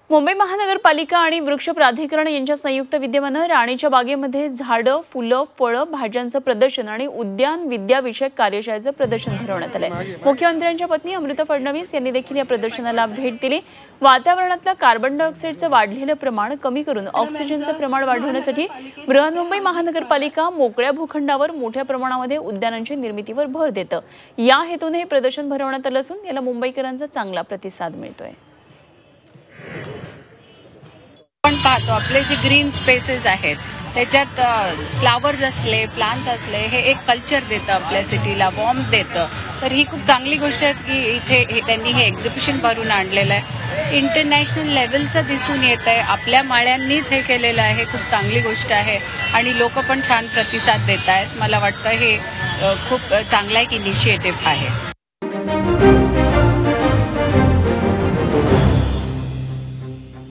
मुंबई महानगरपालिका आणि वृक्ष प्राधिकरण यांच्या संयुक्त विद्यमाने राणीच्या बागेमध्ये झाडं, फुलं, फळं, भाज्यांचं प्रदर्शन आणि उद्यान विद्याविषयक कार्यशाळेचं प्रदर्शन भरवण्यात आलंय। मुख्यमंत्र्यांच्या पत्नी अमृता फडणवीस यांनी देखील या प्रदर्शनाला भेट दिली। वातावरणातलं कार्बन डायऑक्साईडचं वाढलेलं प्रमाण कमी करून ऑक्सिजनचं प्रमाण वाढवण्यासाठी बृहन्मुंबई महानगरपालिका मोकळ्या भूखंडावर मोठ्या प्रमाणामध्ये उद्यानांची निर्मितीवर भर देतं। या हेतूने हे प्रदर्शन भरवण्यात आलं असून याला मुंबईकरांचा चांगला प्रतिसाद मिळतोय। आपण पाहतो आपले जे ग्रीन स्पेसेस आहेत त्याच्यात फ्लावर्स असले, प्लांट्स असले, हे एक कल्चर देतं आपल्या सिटीला, वॉर्म देतं। तर ही खूप चांगली गोष्ट आहे की इथे त्यांनी हे एक्झिबिशन भरून आणलेलं आहे। इंटरनॅशनल लेवलचं दिसून येत आहे, आपल्या माळ्यांनीच हे केलेलं आहे। हे खूप चांगली गोष्ट आहे आणि लोक पण छान प्रतिसाद देत आहेत। मला वाटतं हे खूप चांगला एक इनिशिएटिव्ह आहे।